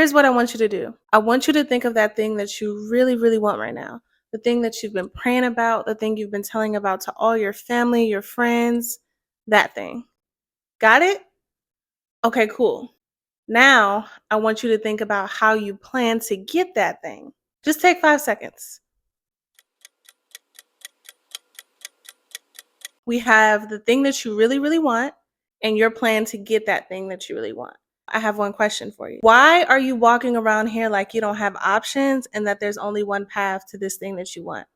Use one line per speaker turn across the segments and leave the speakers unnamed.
Here's what I want you to do. I want you to think of that thing that you really, really want right now. The thing that you've been praying about, the thing you've been telling about to all your family, your friends, that thing. Got it? Okay, cool. Now, I want you to think about how you plan to get that thing. Just take 5 seconds. We have the thing that you really, really want and your plan to get that thing that you really want. I have one question for you. Why are you walking around here like you don't have options and that there's only one path to this thing that you want?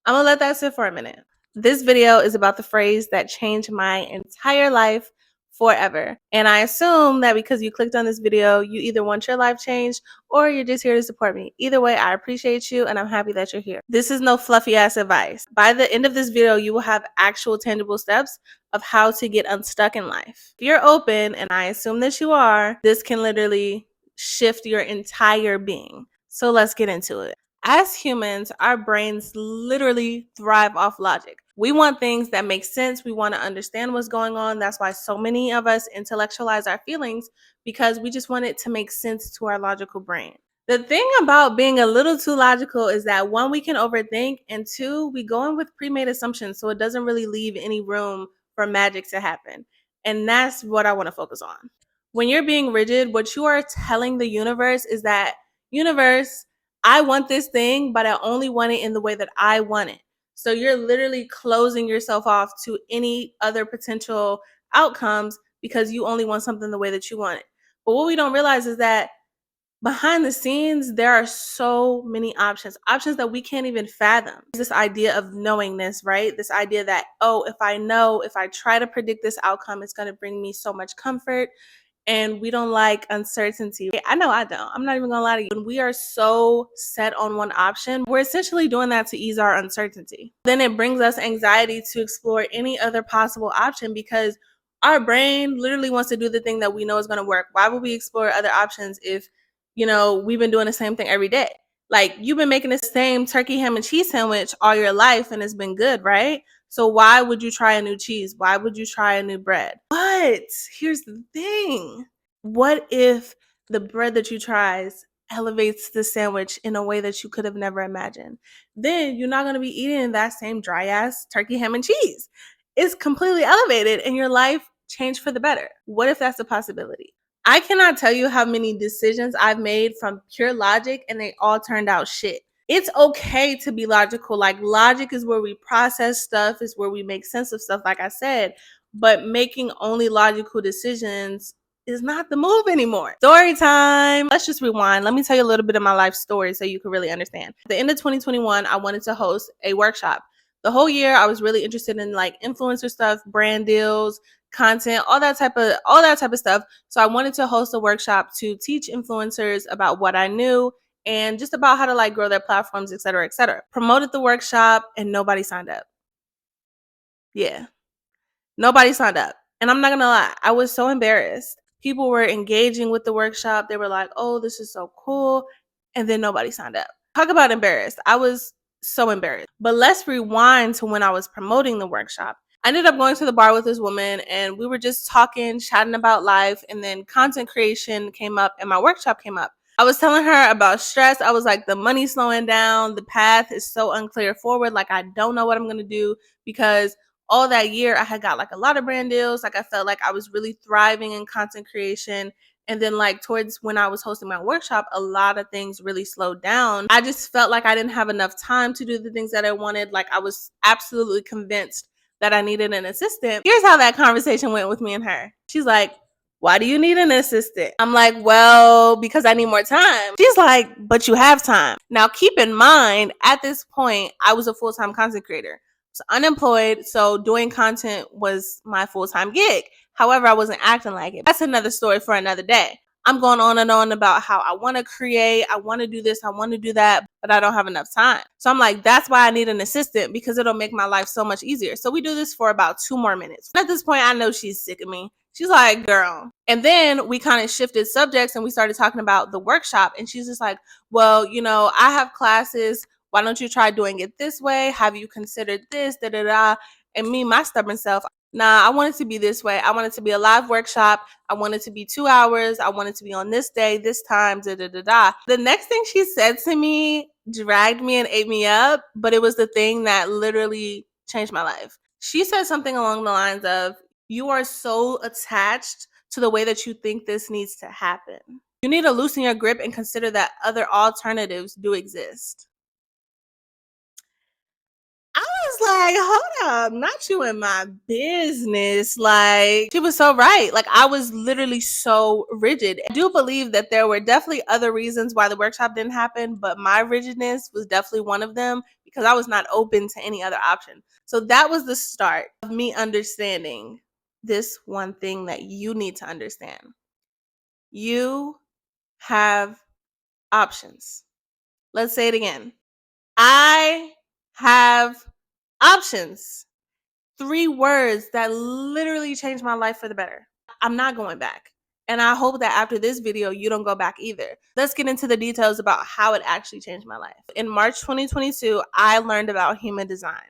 I'm gonna let that sit for a minute. This video is about the phrase that changed my entire life forever. And I assume that because you clicked on this video, you either want your life changed or you're just here to support me. Either way, I appreciate you and I'm happy that you're here. This is no fluffy ass advice. By the end of this video, you will have actual tangible steps of how to get unstuck in life. If you're open, and I assume that you are, this can literally shift your entire being. So let's get into it. As humans, our brains literally thrive off logic. We want things that make sense. We want to understand what's going on. That's why so many of us intellectualize our feelings, because we just want it to make sense to our logical brain. The thing about being a little too logical is that one, we can overthink, and two, we go in with pre-made assumptions, so it doesn't really leave any room for magic to happen. And that's what I want to focus on. When you're being rigid, what you are telling the universe is that, universe, I want this thing, but I only want it in the way that I want it. So you're literally closing yourself off to any other potential outcomes because you only want something the way that you want it. But what we don't realize is that behind the scenes, there are so many options that we can't even fathom. This idea of knowingness, right? This idea that, oh, if I know, if I try to predict this outcome, it's going to bring me so much comfort. And we don't like uncertainty. I know I don't. I'm not even gonna lie to you. When we are so set on one option, we're essentially doing that to ease our uncertainty. Then it brings us anxiety to explore any other possible option because our brain literally wants to do the thing that we know is gonna work. Why would we explore other options if, we've been doing the same thing every day? Like, you've been making the same turkey, ham, and cheese sandwich all your life and it's been good, right? So why would you try a new cheese? Why would you try a new bread? But here's the thing. What if the bread that you tries elevates the sandwich in a way that you could have never imagined? Then you're not going to be eating that same dry ass turkey, ham, and cheese. It's completely elevated and your life changed for the better. What if that's a possibility? I cannot tell you how many decisions I've made from pure logic and they all turned out shit. It's okay to be logical. Like, logic is where we process stuff, is where we make sense of stuff, like I said. But making only logical decisions is not the move anymore. Story time. Let's just rewind. Let me tell you a little bit of my life story so you can really understand. At the end of 2021, I wanted to host a workshop. The whole year, I was really interested in like influencer stuff, brand deals, content, all that type of stuff. So I wanted to host a workshop to teach influencers about what I knew and just about how to like grow their platforms, et cetera, et cetera. Promoted the workshop and nobody signed up. Yeah, nobody signed up. And I'm not gonna lie, I was so embarrassed. People were engaging with the workshop. They were like, oh, this is so cool. And then nobody signed up. Talk about embarrassed. I was so embarrassed. But let's rewind to when I was promoting the workshop. I ended up going to the bar with this woman and we were just talking, chatting about life. And then content creation came up and my workshop came up. I was telling her about stress. I was like, the money's slowing down. The path is so unclear forward. Like, I don't know what I'm going to do because all that year I had got like a lot of brand deals. Like, I felt like I was really thriving in content creation. And then like towards when I was hosting my workshop, a lot of things really slowed down. I just felt like I didn't have enough time to do the things that I wanted. Like, I was absolutely convinced that I needed an assistant. Here's how that conversation went with me and her. She's like, why do you need an assistant? I'm like, well, because I need more time. She's like, but you have time. Now, keep in mind, at this point, I was a full-time content creator. I was unemployed, so doing content was my full-time gig. However, I wasn't acting like it. That's another story for another day. I'm going on and on about how I want to create, I want to do this, I want to do that, but I don't have enough time. So I'm like, that's why I need an assistant, because it'll make my life so much easier. So we do this for about 2 more minutes. At this point, I know she's sick of me. She's like, girl. And then we kind of shifted subjects and we started talking about the workshop. And she's just like, well, I have classes. Why don't you try doing it this way? Have you considered this? Da da da. And me, my stubborn self, Nah, I want it to be this way. I want it to be a live workshop. I want it to be 2 hours. I want it to be on this day, this time, da da da da. The next thing she said to me dragged me and ate me up, but it was the thing that literally changed my life. She said something along the lines of, you are so attached to the way that you think this needs to happen. You need to loosen your grip and consider that other alternatives do exist. I was like, hold up, not you in my business. Like, she was so right. Like, I was literally so rigid. I do believe that there were definitely other reasons why the workshop didn't happen, but my rigidness was definitely one of them because I was not open to any other option. So that was the start of me understanding this one thing that you need to understand. You have options. Let's say it again. I have options. 3 words that literally changed my life for the better. I'm not going back. And I hope that after this video, you don't go back either. Let's get into the details about how it actually changed my life. In March 2022, I learned about human design.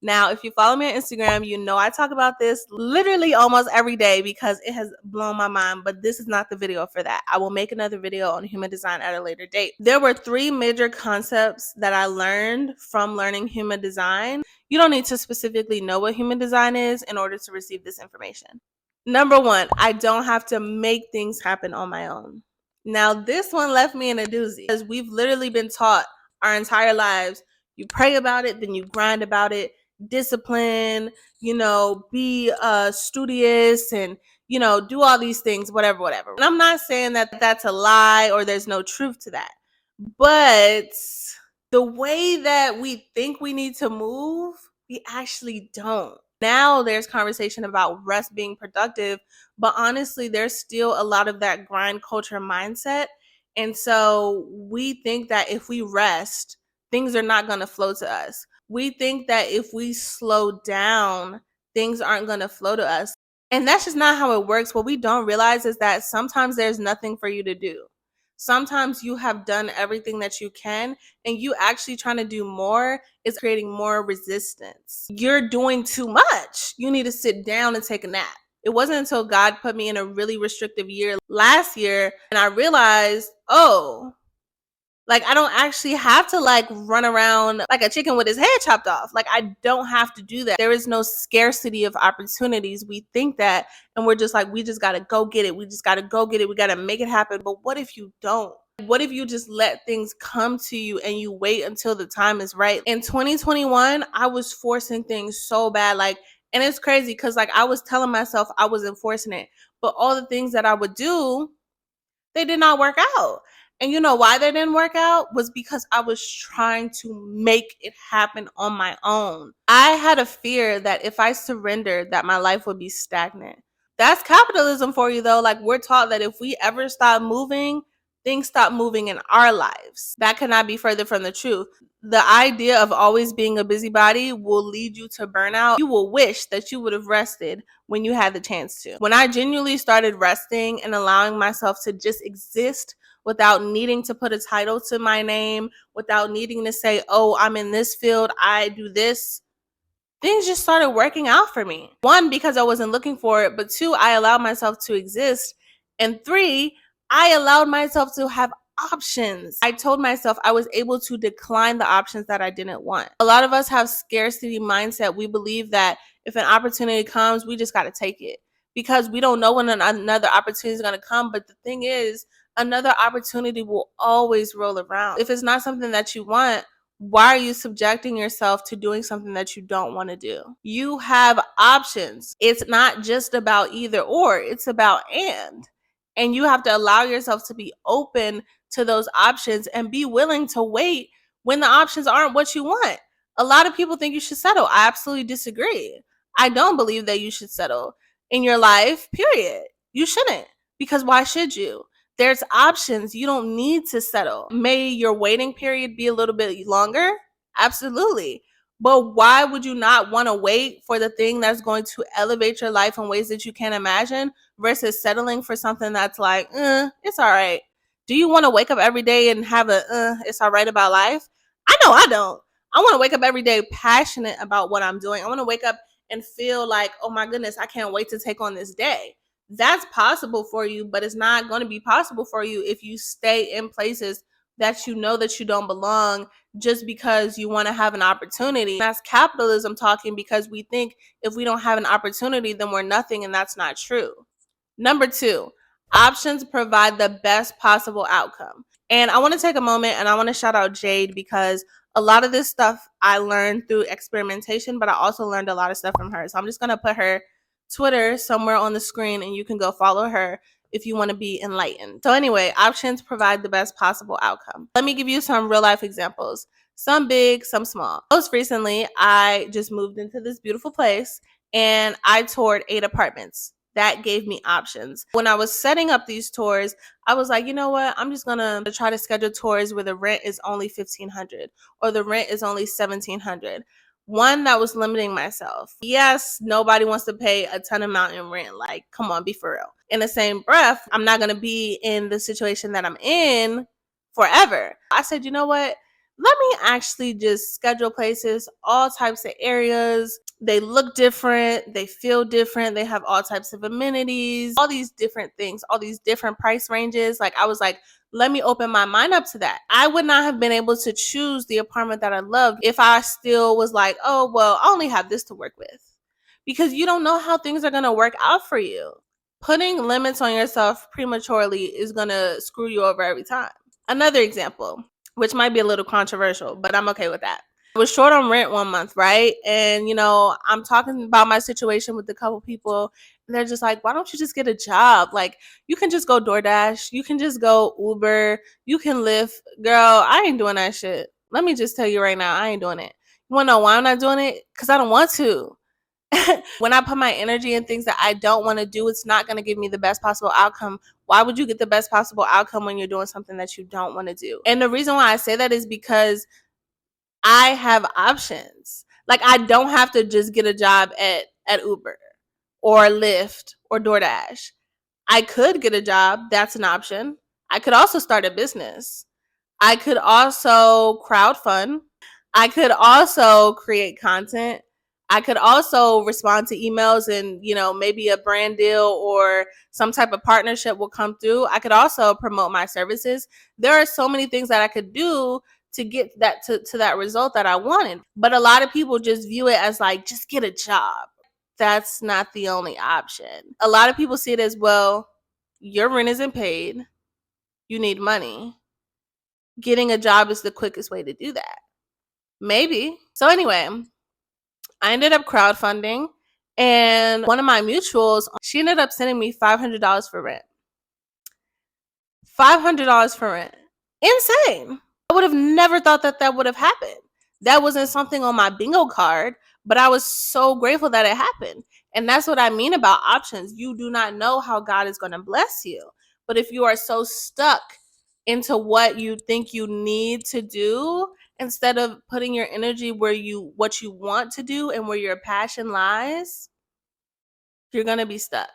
Now, if you follow me on Instagram, you know I talk about this literally almost every day because it has blown my mind, but this is not the video for that. I will make another video on human design at a later date. There were 3 major concepts that I learned from learning human design. You don't need to specifically know what human design is in order to receive this information. Number 1, I don't have to make things happen on my own. Now, this one left me in a doozy because we've literally been taught our entire lives, you pray about it, then you grind about it, discipline, be studious and, do all these things, whatever. And I'm not saying that that's a lie or there's no truth to that. But the way that we think we need to move, we actually don't. Now there's conversation about rest being productive, but honestly, there's still a lot of that grind culture mindset. And so we think that if we rest, things are not going to flow to us. We think that if we slow down, things aren't going to flow to us. And that's just not how it works. What we don't realize is that sometimes there's nothing for you to do. Sometimes you have done everything that you can, and you actually trying to do more is creating more resistance. You're doing too much. You need to sit down and take a nap. It wasn't until God put me in a really restrictive year last year and I realized, like, I don't actually have to run around like a chicken with his head chopped off. Like, I don't have to do that. There is no scarcity of opportunities. We think that, and we're just like, we just got to go get it. We just got to go get it. We got to make it happen. But what if you don't? What if you just let things come to you and you wait until the time is right? In 2021, I was forcing things so bad. And it's crazy because I was telling myself I was enforcing it. But all the things that I would do, they did not work out. And you know why they didn't work out? Was because I was trying to make it happen on my own. I had a fear that if I surrendered, that my life would be stagnant. That's capitalism for you though. We're taught that if we ever stop moving, things stop moving in our lives. That cannot be further from the truth. The idea of always being a busybody will lead you to burnout. You will wish that you would have rested when you had the chance to. When I genuinely started resting and allowing myself to just exist without needing to put a title to my name, without needing to say, oh, I'm in this field, I do this, things just started working out for me. 1, because I wasn't looking for it, but 2, I allowed myself to exist. And 3, I allowed myself to have options. I told myself I was able to decline the options that I didn't want. A lot of us have scarcity mindset. We believe that if an opportunity comes, we just got to take it because we don't know when another opportunity is going to come. But the thing is, another opportunity will always roll around. If it's not something that you want, why are you subjecting yourself to doing something that you don't want to do? You have options. It's not just about either or, it's about and. And you have to allow yourself to be open to those options and be willing to wait when the options aren't what you want. A lot of people think you should settle. I absolutely disagree. I don't believe that you should settle in your life, period. You shouldn't, because why should you? There's options. You don't need to settle. May your waiting period be a little bit longer? Absolutely. But why would you not want to wait for the thing that's going to elevate your life in ways that you can't imagine versus settling for something that's like, it's all right. Do you want to wake up every day and have it's all right about life? I know I don't. I want to wake up every day passionate about what I'm doing. I want to wake up and feel like, oh my goodness, I can't wait to take on this day. That's possible for you, but it's not going to be possible for you if you stay in places that you know that you don't belong just because you want to have an opportunity. That's capitalism talking, because we think if we don't have an opportunity, then we're nothing, and that's not true. Number 2, options provide the best possible outcome. And I want to take a moment and I want to shout out Jade, because a lot of this stuff I learned through experimentation, but I also learned a lot of stuff from her. So I'm just going to put her Twitter somewhere on the screen and you can go follow her if you want to be enlightened. So anyway, options provide the best possible outcome. Let me give you some real life examples. Some big, some small. Most recently, I just moved into this beautiful place and I toured 8 apartments. That gave me options. When I was setting up these tours, I was like, you know what? I'm just gonna try to schedule tours where the rent is only $1,500 or the rent is only $1,700. One, that was limiting myself. Yes, nobody wants to pay a ton amount in rent. Like, come on, be for real. In the same breath, I'm not gonna be in the situation that I'm in forever. I said, you know what? Let me actually just schedule places, all types of areas. They look different, they feel different, they have all types of amenities, all these different things, all these different price ranges. Like, I was like, let me open my mind up to that. I would not have been able to choose the apartment that I loved if I still was like, oh, well, I only have this to work with. Because you don't know how things are going to work out for you. Putting limits on yourself prematurely is going to screw you over every time. Another example, which might be a little controversial, but I'm okay with that. I was short on rent one month, right? And, I'm talking about my situation with a couple people, and they're just like, why don't you just get a job? Like, you can just go DoorDash, you can just go Uber, you can Lyft. Girl, I ain't doing that shit. Let me just tell you right now, I ain't doing it. You wanna know why I'm not doing it? Because I don't want to. When I put my energy in things that I don't want to do, it's not going to give me the best possible outcome. Why would you get the best possible outcome when you're doing something that you don't want to do? And the reason why I say that is because I have options. Like, I don't have to just get a job at Uber or Lyft or DoorDash. I could get a job. That's an option. I could also start a business. I could also crowdfund. I could also create content. I could also respond to emails and, maybe a brand deal or some type of partnership will come through. I could also promote my services. There are so many things that I could do to get that to that result that I wanted. But a lot of people just view it as like, just get a job. That's not the only option. A lot of people see it as, well, your rent isn't paid. You need money. Getting a job is the quickest way to do that. Maybe. So anyway, I ended up crowdfunding, and one of my mutuals, she ended up sending me $500 for rent. $500 for rent. Insane. I would have never thought that would have happened. That wasn't something on my bingo card, but I was so grateful that it happened. And that's what I mean about options. You do not know how God is going to bless you. But if you are so stuck into what you think you need to do, instead of putting your energy where what you want to do and where your passion lies, you're going to be stuck,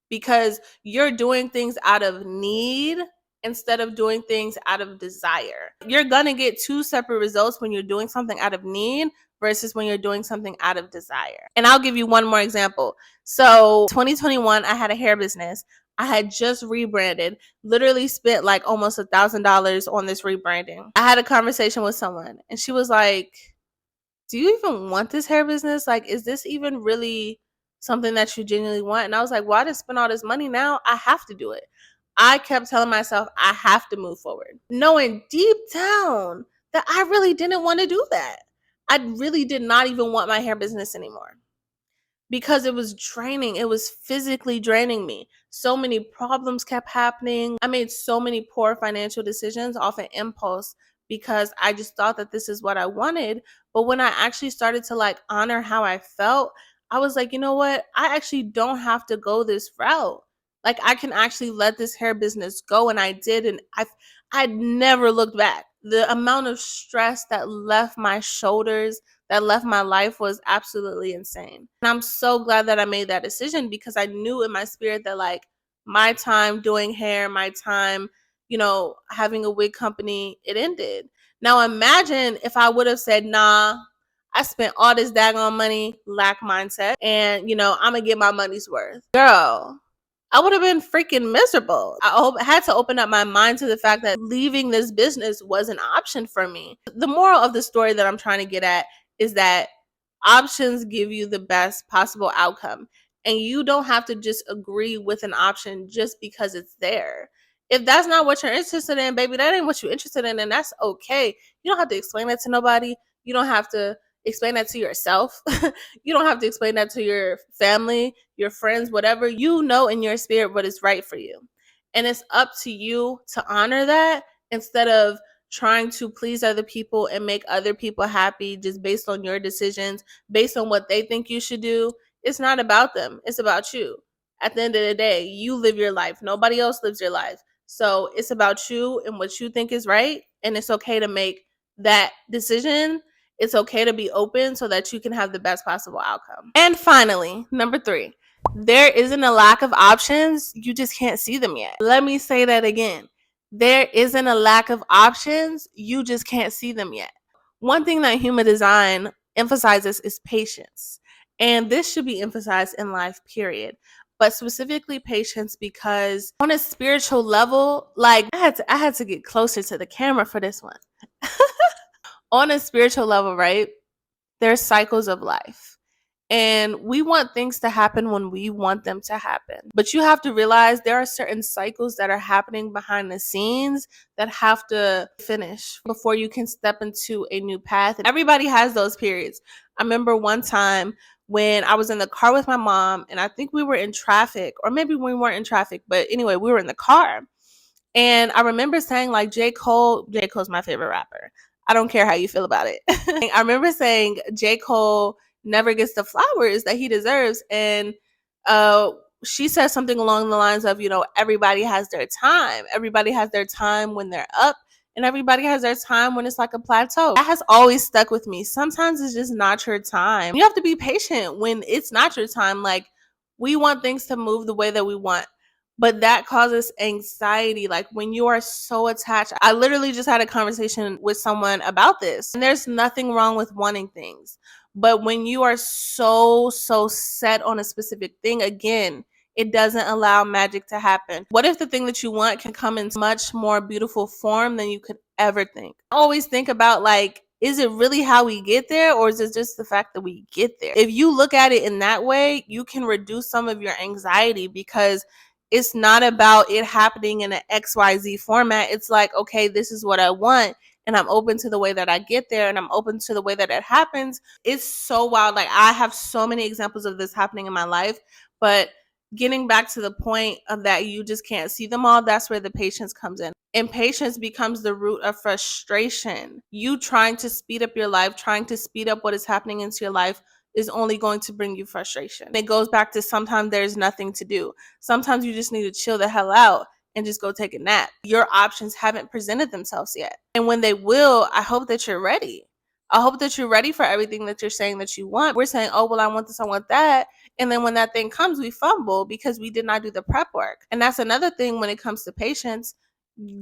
because you're doing things out of need instead of doing things out of desire. You're going to get two separate results when you're doing something out of need versus when you're doing something out of desire. And I'll give you one more example. So 2021, I had a hair business. I had just rebranded, literally spent like almost $1,000 on this rebranding. I had a conversation with someone and she was like, do you even want this hair business? Like, is this even really something that you genuinely want? And I was like, well, I didn't spend all this money. Now I have to do it. I kept telling myself I have to move forward, knowing deep down that I really didn't want to do that. I really did not even want my hair business anymore, because it was draining. It was physically draining me. So many problems kept happening. I made so many poor financial decisions off an impulse because I just thought that this is what I wanted. But when I actually started to like honor how I felt, I was like, you know what? I actually don't have to go this route. Like, I can actually let this hair business go. And I did. And I'd never looked back. The amount of stress that left my shoulders, that left my life, was absolutely insane. And I'm so glad that I made that decision, because I knew in my spirit that like my time doing hair, my time, having a wig company, it ended. Now imagine if I would have said, nah, I spent all this daggone money, lack mindset, and I'm gonna get my money's worth. Girl, I would have been freaking miserable. I had to open up my mind to the fact that leaving this business was an option for me. The moral of the story that I'm trying to get at is that options give you the best possible outcome. And you don't have to just agree with an option just because it's there. If that's not what you're interested in, baby, that ain't what you're interested in, and that's okay. You don't have to explain that to nobody. You don't have to explain that to yourself. You don't have to explain that to your family, your friends, whatever. You know in your spirit what is right for you. And it's up to you to honor that instead of trying to please other people and make other people happy just based on your decisions, based on what they think you should do. It's not about them. It's about you. At the end of the day, you live your life. Nobody else lives your life. So it's about you and what you think is right. And it's okay to make that decision. It's okay to be open so that you can have the best possible outcome. And finally, number 3, there isn't a lack of options. You just can't see them yet. Let me say that again. There isn't a lack of options. You just can't see them yet. One thing that human design emphasizes is patience. And this should be emphasized in life, period. But specifically patience, because on a spiritual level, like I had to get closer to the camera for this one. On a spiritual level, right? There's cycles of life. And we want things to happen when we want them to happen. But you have to realize there are certain cycles that are happening behind the scenes that have to finish before you can step into a new path. And everybody has those periods. I remember one time when I was in the car with my mom, and I think we were in traffic, or maybe we weren't in traffic, but anyway, we were in the car. And I remember saying, like, J. Cole's my favorite rapper. I don't care how you feel about it. I remember saying J. Cole never gets the flowers that he deserves. And she said something along the lines of, everybody has their time. Everybody has their time when they're up, and everybody has their time when it's like a plateau. That has always stuck with me. Sometimes it's just not your time. You have to be patient when it's not your time. Like, we want things to move the way that we want, but that causes anxiety. Like when you are so attached. I literally just had a conversation with someone about this, and there's nothing wrong with wanting things. But when you are so set on a specific thing, again, it doesn't allow magic to happen. What if the thing that you want can come in much more beautiful form than you could ever think? I always think about, like, is it really how we get there, or is it just the fact that we get there? If you look at it in that way, you can reduce some of your anxiety, because it's not about it happening in an XYZ format. It's like, okay, this is what I want, and I'm open to the way that I get there, and I'm open to the way that it happens. It's so wild. Like, I have so many examples of this happening in my life, but getting back to the point of that you just can't see them all, that's where the patience comes in. Impatience becomes the root of frustration. You trying to speed up your life, trying to speed up what is happening into your life, is only going to bring you frustration. It goes back to sometimes there's nothing to do. Sometimes you just need to chill the hell out and just go take a nap. Your options haven't presented themselves yet. And when they will, I hope that you're ready. I hope that you're ready for everything that you're saying that you want. We're saying, oh, well, I want this, I want that. And then when that thing comes, we fumble because we did not do the prep work. And that's another thing when it comes to patience.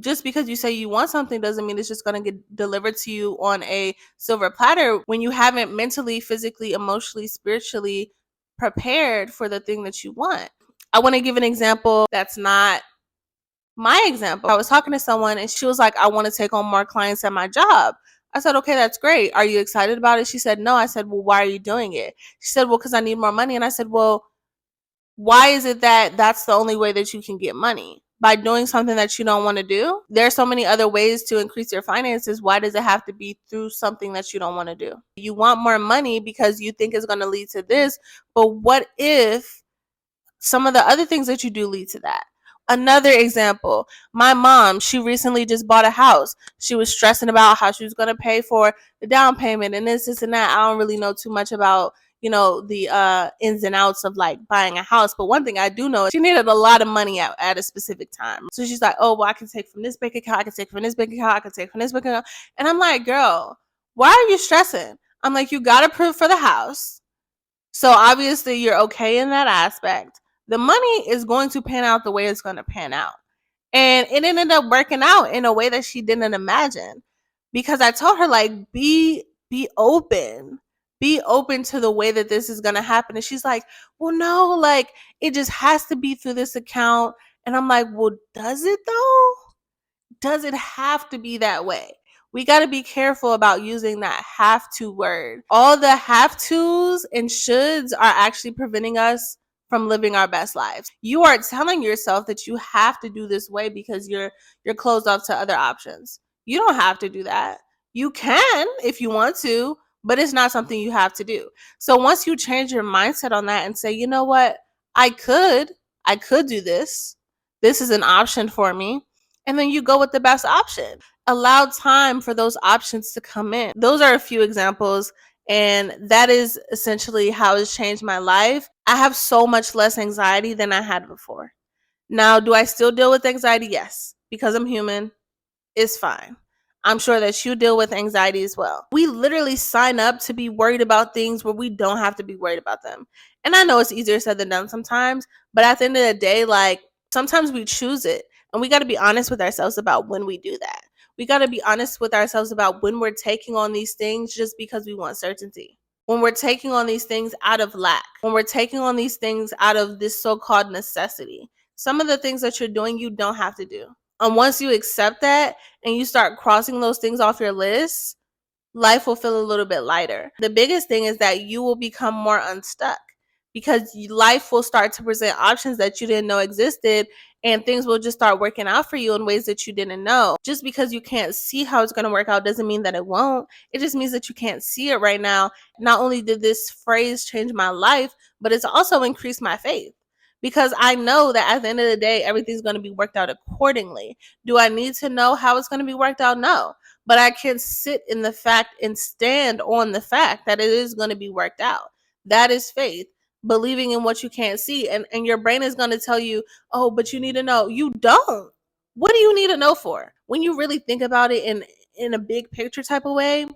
Just because you say you want something doesn't mean it's just going to get delivered to you on a silver platter when you haven't mentally, physically, emotionally, spiritually prepared for the thing that you want. I want to give an example that's not my example. I was talking to someone and she was like, I want to take on more clients at my job. I said, okay, that's great. Are you excited about it? She said, no. I said, well, why are you doing it? She said, well, because I need more money. And I said, well, why is it that that's the only way that you can get money? By doing something that you don't want to do? There are so many other ways to increase your finances. Why does it have to be through something that you don't want to do? You want more money because you think it's going to lead to this, but what if some of the other things that you do lead to that? Another example, my mom, she recently just bought a house. She was stressing about how she was going to pay for the down payment and this and that. I don't really know too much about the ins and outs of like buying a house. But one thing I do know is she needed a lot of money at a specific time. So she's like, oh, well, I can take from this bank account. I can take from this bank account. I can take from this bank account. And I'm like, girl, why are you stressing? I'm like, you got approved for the house. So obviously you're okay in that aspect. The money is going to pan out the way it's going to pan out. And it ended up working out in a way that she didn't imagine. Because I told her, like, be open. Be open to the way that this is going to happen. And she's like, well, no, like it just has to be through this account. And I'm like, well, does it though? Does it have to be that way? We got to be careful about using that have to word. All the have tos and shoulds are actually preventing us from living our best lives. You are telling yourself that you have to do this way because you're closed off to other options. You don't have to do that. You can if you want to, but it's not something you have to do. So once you change your mindset on that and say, you know what, I could do this. This is an option for me. And then you go with the best option. Allow time for those options to come in. Those are a few examples, and that is essentially how it's changed my life. I have so much less anxiety than I had before. Now, do I still deal with anxiety? Yes, because I'm human. It's fine. I'm sure that you deal with anxiety as well. We literally sign up to be worried about things where we don't have to be worried about them. And I know it's easier said than done sometimes, but at the end of the day, like sometimes we choose it. And we got to be honest with ourselves about when we do that. We got to be honest with ourselves about when we're taking on these things just because we want certainty. When we're taking on these things out of lack. When we're taking on these things out of this so-called necessity. Some of the things that you're doing, you don't have to do. And once you accept that and you start crossing those things off your list, life will feel a little bit lighter. The biggest thing is that you will become more unstuck because life will start to present options that you didn't know existed, and things will just start working out for you in ways that you didn't know. Just because you can't see how it's going to work out doesn't mean that it won't. It just means that you can't see it right now. Not only did this phrase change my life, but it's also increased my faith. Because I know that at the end of the day, everything's going to be worked out accordingly. Do I need to know how it's going to be worked out? No. But I can sit in the fact and stand on the fact that it is going to be worked out. That is faith, believing in what you can't see. And your brain is going to tell you, oh, but you need to know. You don't. What do you need to know for? When you really think about it in a big picture type of way,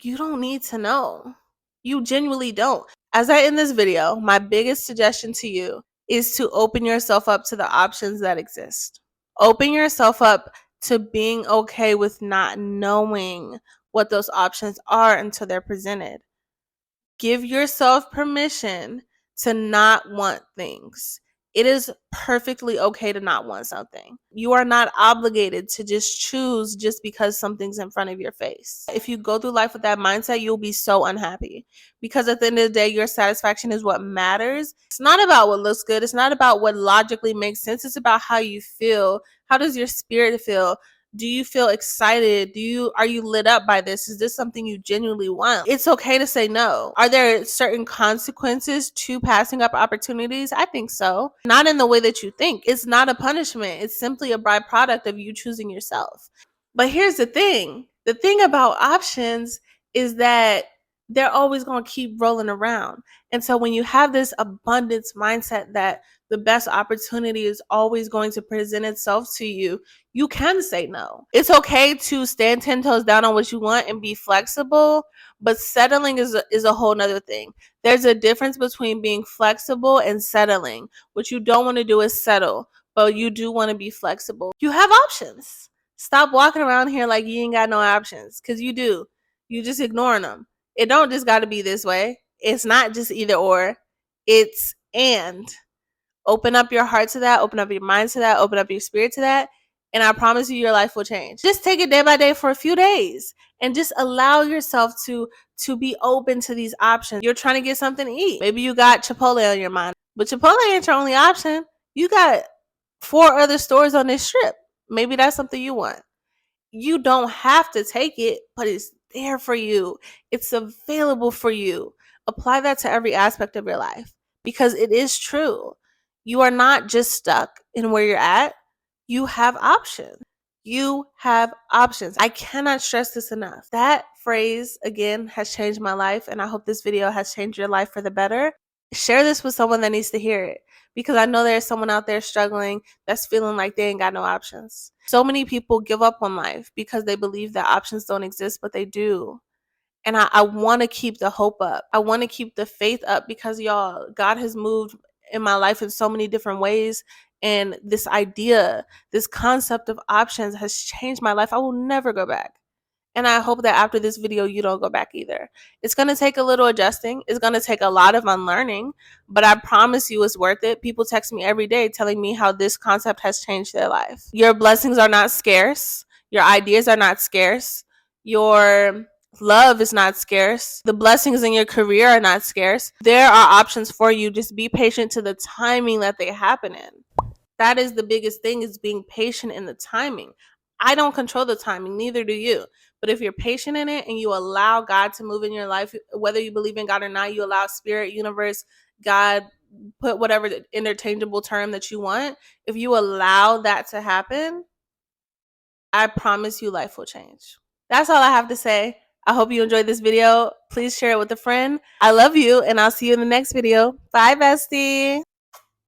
you don't need to know. You genuinely don't. As I end this video, my biggest suggestion to you is to open yourself up to the options that exist. Open yourself up to being okay with not knowing what those options are until they're presented. Give yourself permission to not want things. It is perfectly okay to not want something. You are not obligated to just choose just because something's in front of your face. If you go through life with that mindset, you'll be so unhappy because at the end of the day, your satisfaction is what matters. It's not about what looks good. It's not about what logically makes sense. It's about how you feel. How does your spirit feel? Do you feel excited? Are you lit up by this? Is this something you genuinely want? It's okay to say no. Are there certain consequences to passing up opportunities? I think so. Not in the way that you think. It's not a punishment. It's simply a byproduct of you choosing yourself. But here's the thing. The thing about options is that they're always going to keep rolling around. And so when you have this abundance mindset that the best opportunity is always going to present itself to you, you can say no. It's okay to stand 10 toes down on what you want and be flexible, but settling is a whole nother thing. There's a difference between being flexible and settling. What you don't want to do is settle, but you do want to be flexible. You have options. Stop walking around here like you ain't got no options, because you do. You just ignoring them. It don't just got to be this way. It's not just either or. It's and. Open up your heart to that. Open up your mind to that. Open up your spirit to that. And I promise you, your life will change. Just take it day by day for a few days and just allow yourself to be open to these options. You're trying to get something to eat. Maybe you got Chipotle on your mind, but Chipotle ain't your only option. You got 4 other stores on this strip. Maybe that's something you want. You don't have to take it, but it's there for you. It's available for you. Apply that to every aspect of your life because it is true. You are not just stuck in where you're at. You have options. You have options. I cannot stress this enough. That phrase, again, has changed my life, and I hope this video has changed your life for the better. Share this with someone that needs to hear it because I know there's someone out there struggling that's feeling like they ain't got no options. So many people give up on life because they believe that options don't exist, but they do. And I want to keep the hope up. I want to keep the faith up because y'all, God has moved in my life in so many different ways. And this idea, this concept of options has changed my life. I will never go back. And I hope that after this video, you don't go back either. It's going to take a little adjusting. It's going to take a lot of unlearning, but I promise you it's worth it. People text me every day telling me how this concept has changed their life. Your blessings are not scarce. Your ideas are not scarce. Your love is not scarce. The blessings in your career are not scarce. There are options for you. Just be patient to the timing that they happen in. That is the biggest thing, is being patient in the timing. I don't control the timing, neither do you. But if you're patient in it and you allow God to move in your life, whether you believe in God or not, you allow spirit, universe, God, put whatever interchangeable term that you want. If you allow that to happen, I promise you life will change. That's all I have to say. I hope you enjoyed this video. Please share it with a friend. I love you, and I'll see you in the next video. Bye, bestie.